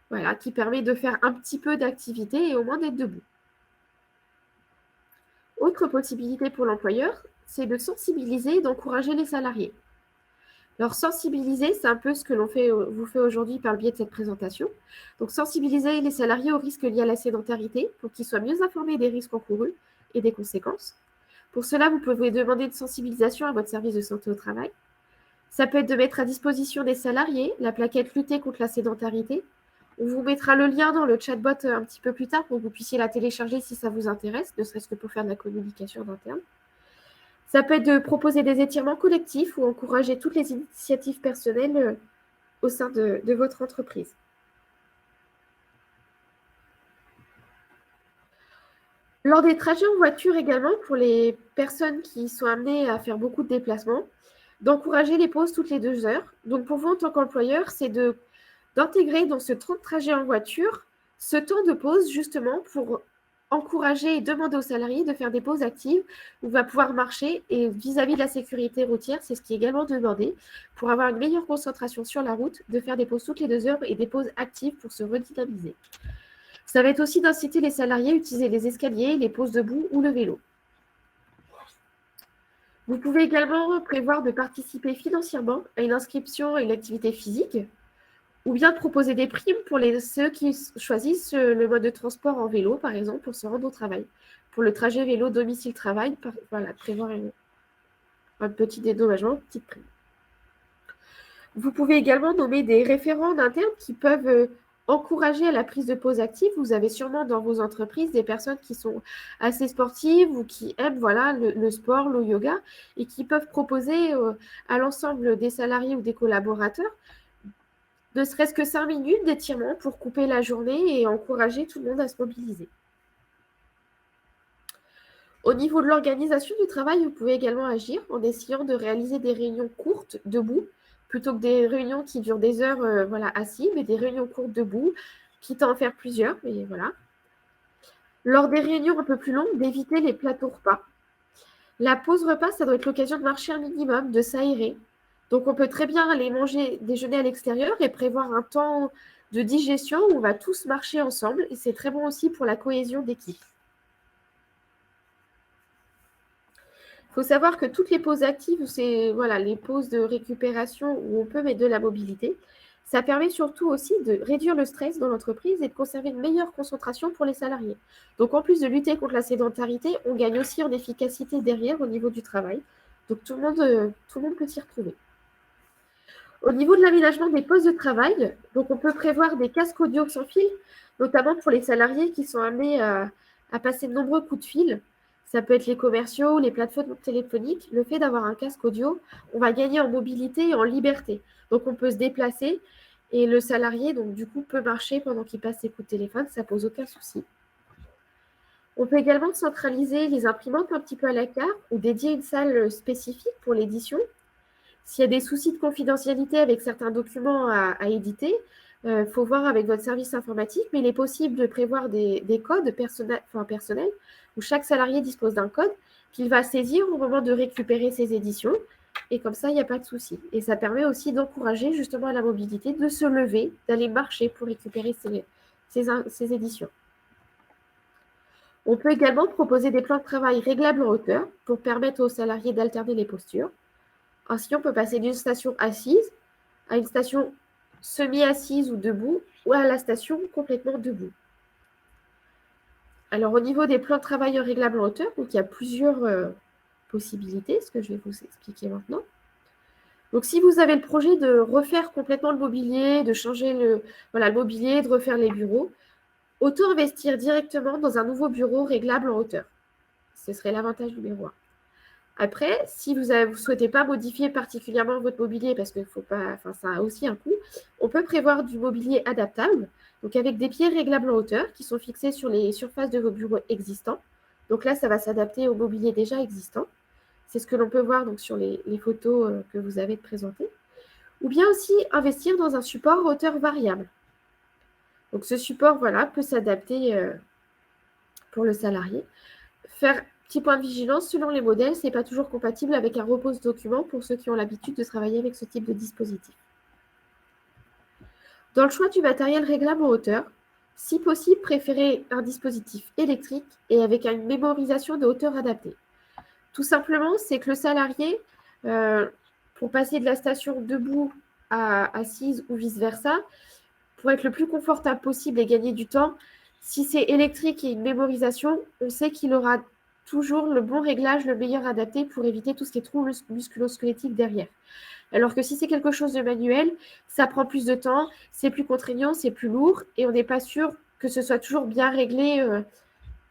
voilà, qui permet de faire un petit peu d'activité et au moins d'être debout. Autre possibilité pour l'employeur, c'est de sensibiliser et d'encourager les salariés. Alors, sensibiliser, c'est un peu ce que vous fait aujourd'hui par le biais de cette présentation. Donc, sensibiliser les salariés aux risques liés à la sédentarité pour qu'ils soient mieux informés des risques encourus et des conséquences. Pour cela, vous pouvez demander une sensibilisation à votre service de santé au travail. Ça peut être de mettre à disposition des salariés la plaquette Lutter contre la sédentarité. On vous mettra le lien dans le chatbot un petit peu plus tard pour que vous puissiez la télécharger si ça vous intéresse, ne serait-ce que pour faire de la communication d'interne. Ça peut être de proposer des étirements collectifs ou encourager toutes les initiatives personnelles au sein de votre entreprise. Lors des trajets en voiture également, pour les personnes qui sont amenées à faire beaucoup de déplacements, d'encourager les pauses toutes les 2 heures. Donc pour vous, en tant qu'employeur, c'est d'intégrer dans ce temps de trajet en voiture ce temps de pause justement pour encourager et demander aux salariés de faire des pauses actives où on va pouvoir marcher et vis-à-vis de la sécurité routière, c'est ce qui est également demandé pour avoir une meilleure concentration sur la route, de faire des pauses toutes les 2 heures et des pauses actives pour se redynamiser. Ça va être aussi d'inciter les salariés à utiliser les escaliers, les pauses debout ou le vélo. Vous pouvez également prévoir de participer financièrement à une inscription à une activité physique ou bien de proposer des primes pour ceux qui choisissent le mode de transport en vélo, par exemple, pour se rendre au travail. Pour le trajet vélo domicile-travail, voilà, prévoir un petit dédommagement, une petite prime. Vous pouvez également nommer des référents en interne qui peuvent encourager à la prise de pause active. Vous avez sûrement dans vos entreprises des personnes qui sont assez sportives ou qui aiment voilà, le sport, le yoga et qui peuvent proposer à l'ensemble des salariés ou des collaborateurs ne serait-ce que 5 minutes d'étirement pour couper la journée et encourager tout le monde à se mobiliser. Au niveau de l'organisation du travail, vous pouvez également agir en essayant de réaliser des réunions courtes debout, plutôt que des réunions qui durent des heures assis, mais des réunions courtes debout, quitte à en faire plusieurs, mais voilà. Lors des réunions un peu plus longues, d'éviter les plateaux repas. La pause repas, ça doit être l'occasion de marcher un minimum, de s'aérer. Donc, on peut très bien aller déjeuner à l'extérieur et prévoir un temps de digestion où on va tous marcher ensemble. Et c'est très bon aussi pour la cohésion d'équipe. Il faut savoir que toutes les pauses actives, c'est les pauses de récupération où on peut mettre de la mobilité. Ça permet surtout aussi de réduire le stress dans l'entreprise et de conserver une meilleure concentration pour les salariés. Donc, en plus de lutter contre la sédentarité, on gagne aussi en efficacité derrière au niveau du travail. Donc, tout le monde peut s'y retrouver. Au niveau de l'aménagement des postes de travail, donc on peut prévoir des casques audio sans fil, notamment pour les salariés qui sont amenés à passer de nombreux coups de fil. Ça peut être les commerciaux, les plateformes téléphoniques. Le fait d'avoir un casque audio, on va gagner en mobilité et en liberté. Donc, on peut se déplacer et le salarié, donc du coup, peut marcher pendant qu'il passe ses coups de téléphone. Ça ne pose aucun souci. On peut également centraliser les imprimantes un petit peu à la carte ou dédier une salle spécifique pour l'édition. S'il y a des soucis de confidentialité avec certains documents à éditer, il faut voir avec votre service informatique, mais il est possible de prévoir des codes personnels où chaque salarié dispose d'un code qu'il va saisir au moment de récupérer ses éditions. Et comme ça, il n'y a pas de souci. Et ça permet aussi d'encourager justement la mobilité, de se lever, d'aller marcher pour récupérer ses éditions. On peut également proposer des plans de travail réglables en hauteur pour permettre aux salariés d'alterner les postures. Ainsi, on peut passer d'une station assise à une station semi-assise ou debout, ou à la station complètement debout. Alors, au niveau des plans de travail réglables en hauteur, donc il y a plusieurs possibilités, ce que je vais vous expliquer maintenant. Donc, si vous avez le projet de refaire complètement le mobilier, de changer le mobilier, de refaire les bureaux, autant investir directement dans un nouveau bureau réglable en hauteur. Ce serait l'avantage numéro 1. Après, si vous ne souhaitez pas modifier particulièrement votre mobilier, parce que ça a aussi un coût, on peut prévoir du mobilier adaptable, donc avec des pieds réglables en hauteur qui sont fixés sur les surfaces de vos bureaux existants. Donc là, ça va s'adapter au mobilier déjà existant. C'est ce que l'on peut voir donc, sur les photos que vous avez présentées. Ou bien aussi investir dans un support hauteur variable. Donc ce support peut s'adapter pour le salarié. Faire petit point de vigilance, selon les modèles, ce n'est pas toujours compatible avec un repose-document pour ceux qui ont l'habitude de travailler avec ce type de dispositif. Dans le choix du matériel réglable en hauteur, si possible, préférez un dispositif électrique et avec une mémorisation de hauteur adaptée. Tout simplement, c'est que le salarié, pour passer de la station debout à assise ou vice-versa, pour être le plus confortable possible et gagner du temps, si c'est électrique et une mémorisation, on sait qu'il aura toujours le bon réglage, le meilleur adapté pour éviter tout ce qui est trouble musculo-squelettique derrière. Alors que si c'est quelque chose de manuel, ça prend plus de temps, c'est plus contraignant, c'est plus lourd et on n'est pas sûr que ce soit toujours bien réglé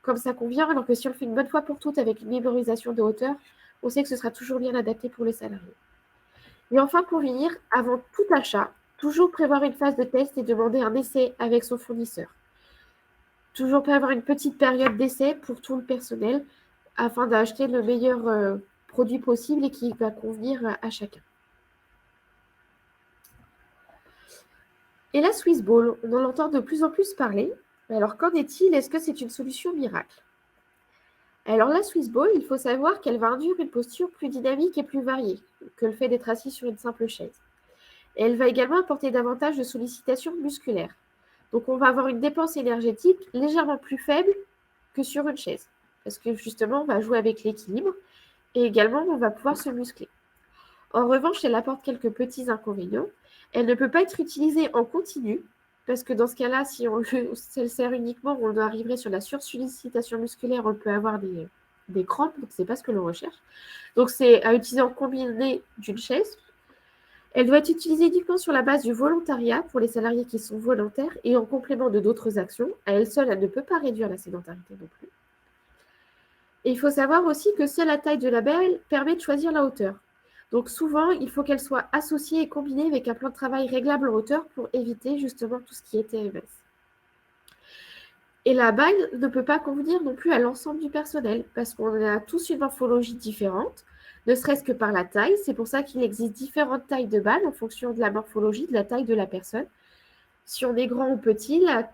comme ça convient. Alors que si on le fait une bonne fois pour toutes avec une mémorisation de hauteur, on sait que ce sera toujours bien adapté pour les salariés. Et enfin, pour finir, avant tout achat, toujours prévoir une phase de test et demander un essai avec son fournisseur. Toujours prévoir une petite période d'essai pour tout le personnel afin d'acheter le meilleur produit possible et qui va convenir à chacun. Et la Swiss Ball, on en entend de plus en plus parler. Alors qu'en est-il? Est-ce que c'est une solution miracle? Alors la Swiss Ball, il faut savoir qu'elle va induire une posture plus dynamique et plus variée que le fait d'être assis sur une simple chaise. Et elle va également apporter davantage de sollicitation musculaire. Donc on va avoir une dépense énergétique légèrement plus faible que sur une chaise. Parce que justement, on va jouer avec l'équilibre et également, on va pouvoir se muscler. En revanche, elle apporte quelques petits inconvénients. Elle ne peut pas être utilisée en continu, parce que dans ce cas-là, si on le sert uniquement, on arriverait sur la sursollicitation musculaire, on peut avoir des crampes, donc ce n'est pas ce que l'on recherche. Donc c'est à utiliser en combiné d'une chaise. Elle doit être utilisée uniquement sur la base du volontariat pour les salariés qui sont volontaires et en complément de d'autres actions. À elle seule, elle ne peut pas réduire la sédentarité non plus. Et il faut savoir aussi que seule la taille de la belle permet de choisir la hauteur. Donc souvent, il faut qu'elle soit associée et combinée avec un plan de travail réglable en hauteur pour éviter justement tout ce qui est TMS. Et la balle ne peut pas convenir non plus à l'ensemble du personnel parce qu'on a tous une morphologie différente, ne serait-ce que par la taille. C'est pour ça qu'il existe différentes tailles de balles en fonction de la morphologie, de la taille de la personne. Si on est grand ou petit, la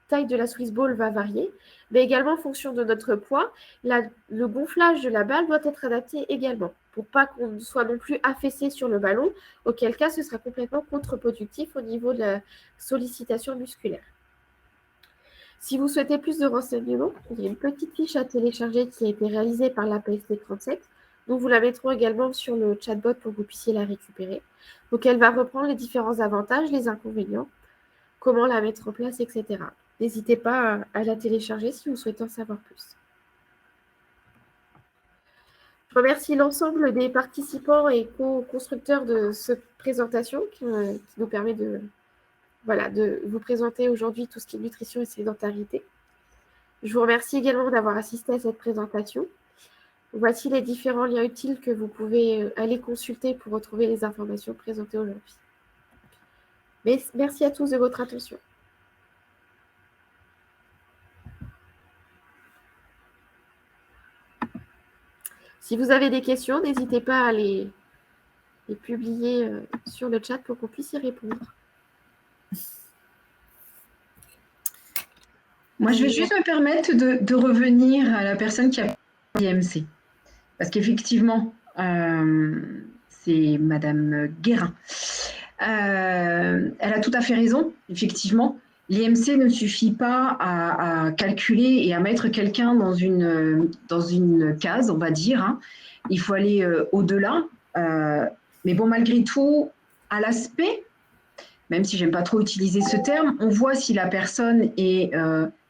taille de la Swiss Ball va varier, mais également en fonction de notre poids, le gonflage de la balle doit être adapté également pour pas qu'on soit non plus affaissé sur le ballon, auquel cas ce sera complètement contre-productif au niveau de la sollicitation musculaire. Si vous souhaitez plus de renseignements, il y a une petite fiche à télécharger qui a été réalisée par l'APST 37. Nous vous la mettrons également sur le chatbot pour que vous puissiez la récupérer. Donc elle va reprendre les différents avantages, les inconvénients, comment la mettre en place, etc. N'hésitez pas à la télécharger si vous souhaitez en savoir plus. Je remercie l'ensemble des participants et co-constructeurs de cette présentation qui nous permet de vous présenter aujourd'hui tout ce qui est nutrition et sédentarité. Je vous remercie également d'avoir assisté à cette présentation. Voici les différents liens utiles que vous pouvez aller consulter pour retrouver les informations présentées aujourd'hui. Merci à tous de votre attention. Si vous avez des questions, n'hésitez pas à les publier sur le chat pour qu'on puisse y répondre. Moi, je vais juste me permettre de revenir à la personne qui a l'IMC. Parce qu'effectivement, c'est Madame Guérin. Elle a tout à fait raison, effectivement. l'IMC ne suffit pas à calculer et à mettre quelqu'un dans une case, on va dire, hein. Il faut aller au-delà. Mais bon, malgré tout, à l'aspect, même si j'aime pas trop utiliser ce terme, on voit si la personne est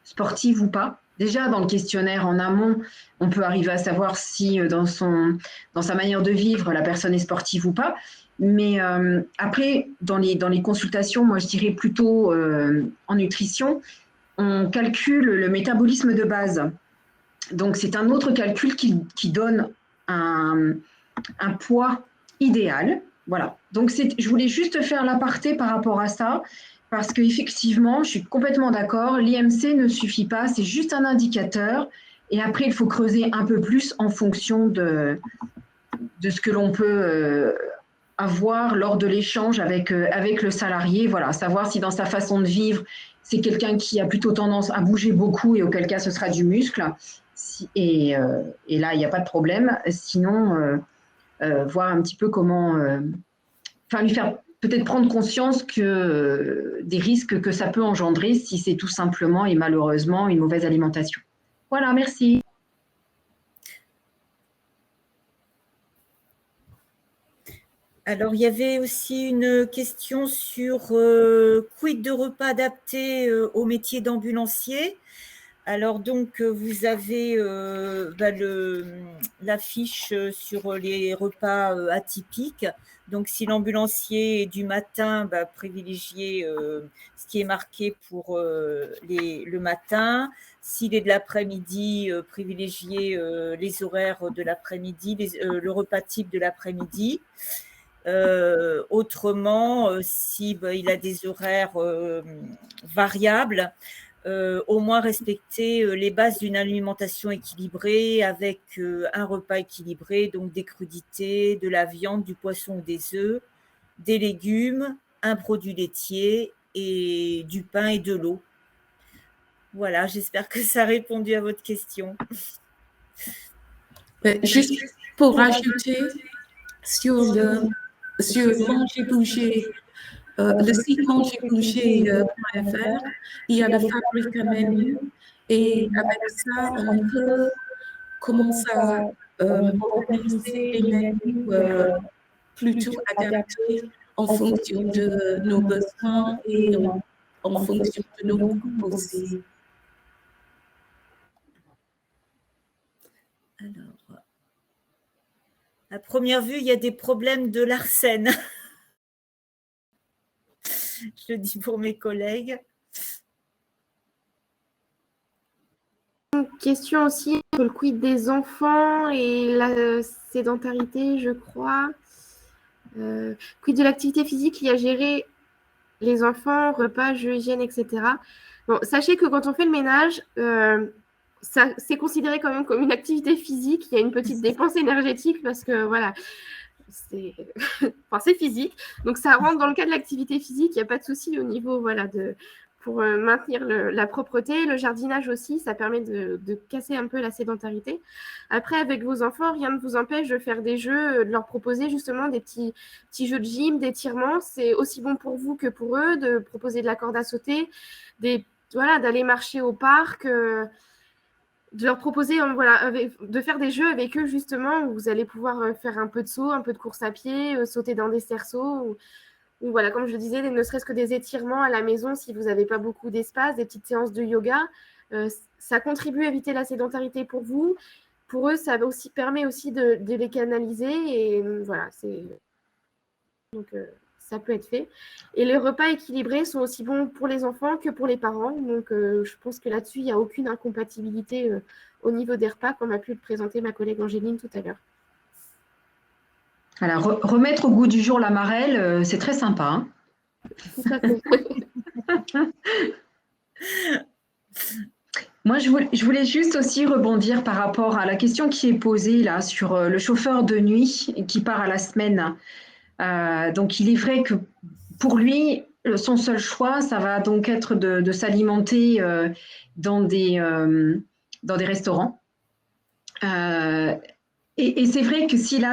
sportive ou pas. Déjà, dans le questionnaire en amont, on peut arriver à savoir si dans sa manière de vivre, la personne est sportive ou pas. Mais après, dans les consultations, moi, je dirais plutôt en nutrition, on calcule le métabolisme de base. Donc, c'est un autre calcul qui donne un poids idéal. Voilà. Donc, je voulais juste faire l'aparté par rapport à ça, parce qu'effectivement, je suis complètement d'accord, l'IMC ne suffit pas, c'est juste un indicateur. Et après, il faut creuser un peu plus en fonction de ce que l'on peut avoir lors de l'échange avec le salarié. Voilà, savoir si dans sa façon de vivre, c'est quelqu'un qui a plutôt tendance à bouger beaucoup et auquel cas ce sera du muscle. Et là, il n'y a pas de problème. Sinon, voir un petit peu comment, lui faire peut-être prendre conscience des risques que ça peut engendrer si c'est tout simplement et malheureusement une mauvaise alimentation. Voilà, merci. Alors, il y avait aussi une question sur quid de repas adaptés au métier d'ambulancier. Alors, donc, vous avez la fiche sur les repas atypiques. Donc, si l'ambulancier est du matin, privilégiez ce qui est marqué pour le matin. S'il est de l'après-midi, privilégiez les horaires de l'après-midi, le repas type de l'après-midi. Autrement, si il a des horaires variables, au moins respecter les bases d'une alimentation équilibrée avec un repas équilibré, donc des crudités, de la viande, du poisson ou des œufs, des légumes, un produit laitier et du pain et de l'eau. Voilà, j'espère que ça a répondu à votre question. Juste pour rajouter sur manger-bouger, le site mangerbouger.fr, il y a le fabrique un menu et avec ça, on peut commencer à organiser les menus plutôt adaptés en fonction de nos besoins et en fonction de nos goûts aussi. Alors, à première vue, il y a des problèmes de l'arsène. Je le dis pour mes collègues. Une question aussi sur le quid des enfants et la sédentarité, je crois. Quid de l'activité physique liée à gérer les enfants, repas, jeux, hygiène, etc. Bon, sachez que quand on fait le ménage, c'est considéré quand même comme une activité physique. Il y a une petite dépense énergétique parce que voilà, c'est physique. Donc ça rentre dans le cas de l'activité physique. Il n'y a pas de souci au niveau pour maintenir la propreté. Le jardinage aussi, ça permet de casser un peu la sédentarité. Après, avec vos enfants, rien ne vous empêche de faire des jeux, de leur proposer justement des petits jeux de gym, d'étirement. C'est aussi bon pour vous que pour eux, de proposer de la corde à sauter, d'aller marcher au parc, de leur proposer de faire des jeux avec eux justement, où vous allez pouvoir faire un peu de saut, un peu de course à pied, sauter dans des cerceaux, ou voilà, comme je le disais, ne serait-ce que des étirements à la maison si vous n'avez pas beaucoup d'espace, des petites séances de yoga. Ça contribue à éviter la sédentarité pour vous. Pour eux, ça permet aussi de les canaliser. Et voilà, donc ça peut être fait. Et les repas équilibrés sont aussi bons pour les enfants que pour les parents. Donc je pense que là-dessus, il n'y a aucune incompatibilité au niveau des repas, comme a pu le présenter ma collègue Angéline tout à l'heure. Alors, remettre au goût du jour la marelle, c'est très sympa. Hein. Tout à fait. Moi, je voulais juste aussi rebondir par rapport à la question qui est posée là sur le chauffeur de nuit qui part à la semaine. Donc, il est vrai que pour lui, son seul choix, ça va donc être de s'alimenter dans des restaurants. Et c'est vrai que s'il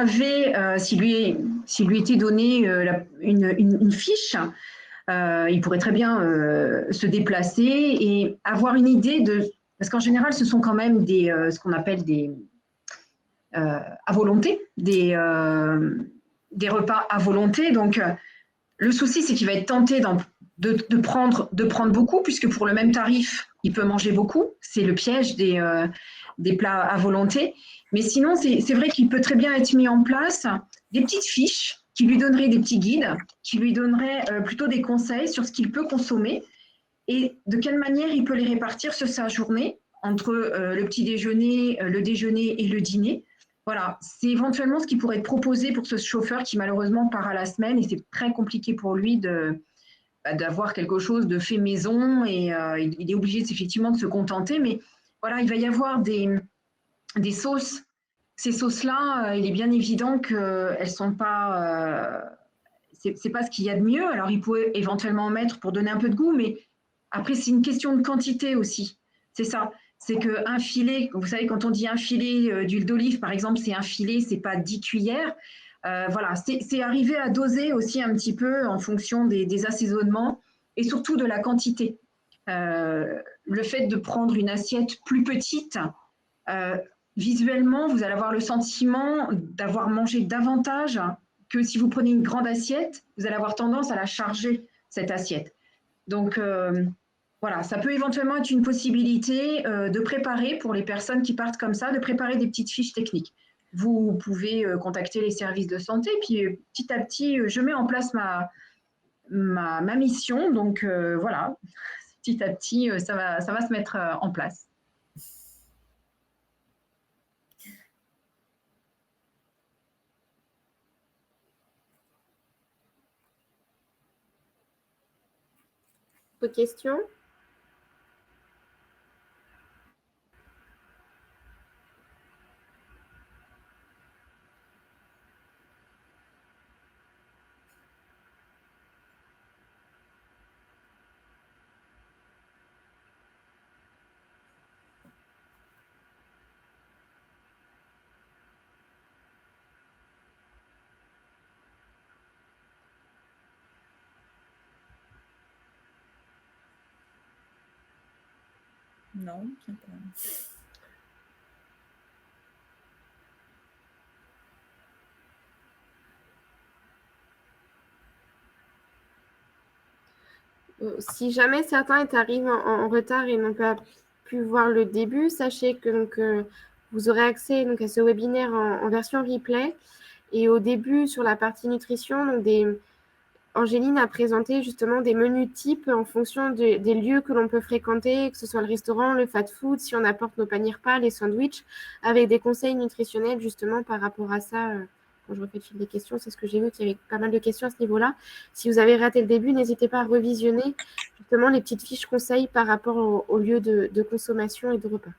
lui était donné une fiche, Il pourrait très bien se déplacer et avoir une idée de... Parce qu'en général, ce sont quand même ce qu'on appelle à volonté, des repas à volonté. Donc, le souci, c'est qu'il va être tenté de prendre beaucoup, puisque pour le même tarif, il peut manger beaucoup. C'est le piège des plats à volonté. Mais sinon, c'est vrai qu'il peut très bien être mis en place des petites fiches qui lui donneraient des petits guides, qui lui donneraient plutôt des conseils sur ce qu'il peut consommer et de quelle manière il peut les répartir sur sa journée entre le petit déjeuner, le déjeuner et le dîner. Voilà, c'est éventuellement ce qui pourrait être proposé pour ce chauffeur qui malheureusement part à la semaine et c'est très compliqué pour lui d'avoir quelque chose de fait maison et il est obligé effectivement de se contenter. Mais voilà, il va y avoir des sauces. Ces sauces-là, il est bien évident qu'elles ne sont pas... c'est pas ce qu'il y a de mieux. Alors, il peut éventuellement en mettre pour donner un peu de goût, mais après, c'est une question de quantité aussi. C'est ça. C'est qu'un filet, vous savez, quand on dit un filet d'huile d'olive, par exemple, c'est un filet, c'est pas 10 cuillères. Voilà, c'est arriver à doser aussi un petit peu en fonction des assaisonnements et surtout de la quantité. Le fait de prendre une assiette plus petite, visuellement, vous allez avoir le sentiment d'avoir mangé davantage que si vous prenez une grande assiette, vous allez avoir tendance à la charger, cette assiette. Donc, voilà, ça peut éventuellement être une possibilité de préparer, pour les personnes qui partent comme ça, de préparer des petites fiches techniques. Vous pouvez contacter les services de santé, puis petit à petit, je mets en place ma mission. Donc, voilà, petit à petit, ça va se mettre en place. D'autres questions? Non, c'est pas... Si jamais certains arrivent en retard et n'ont pas pu voir le début, sachez que donc, vous aurez accès donc, à ce webinaire en version replay. Et au début, sur la partie nutrition, donc Angéline a présenté justement des menus types en fonction des lieux que l'on peut fréquenter, que ce soit le restaurant, le fast-food, si on apporte nos paniers repas, les sandwichs, avec des conseils nutritionnels justement par rapport à ça. Quand je refais le fil des questions, c'est ce que j'ai vu qu'il y avait pas mal de questions à ce niveau-là. Si vous avez raté le début, n'hésitez pas à revisionner justement les petites fiches conseils par rapport au lieu de consommation et de repas.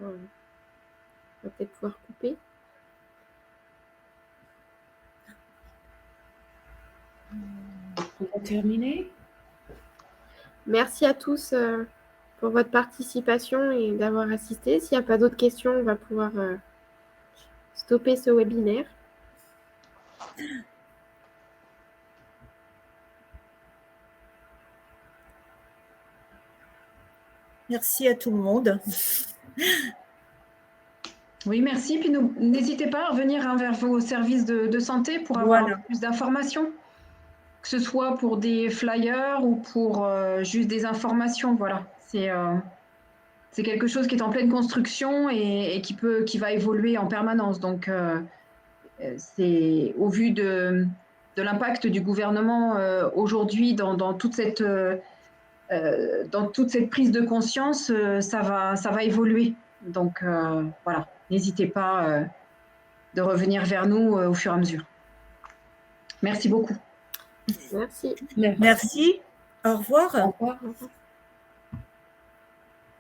On va peut-être pouvoir couper. On va terminer. Merci à tous pour votre participation et d'avoir assisté. S'il n'y a pas d'autres questions, on va pouvoir stopper ce webinaire. Merci à tout le monde. Oui, merci. Puis n'hésitez pas à revenir vers vos services de santé pour avoir un peu plus d'informations, que ce soit pour des flyers ou pour juste des informations. Voilà, c'est quelque chose qui est en pleine construction et qui va évoluer en permanence. Donc, c'est au vu de l'impact du gouvernement aujourd'hui dans toute cette prise de conscience, ça va évoluer. Donc, voilà, n'hésitez pas de revenir vers nous au fur et à mesure. Merci beaucoup. Merci. Merci. Au revoir. Au revoir. Au revoir.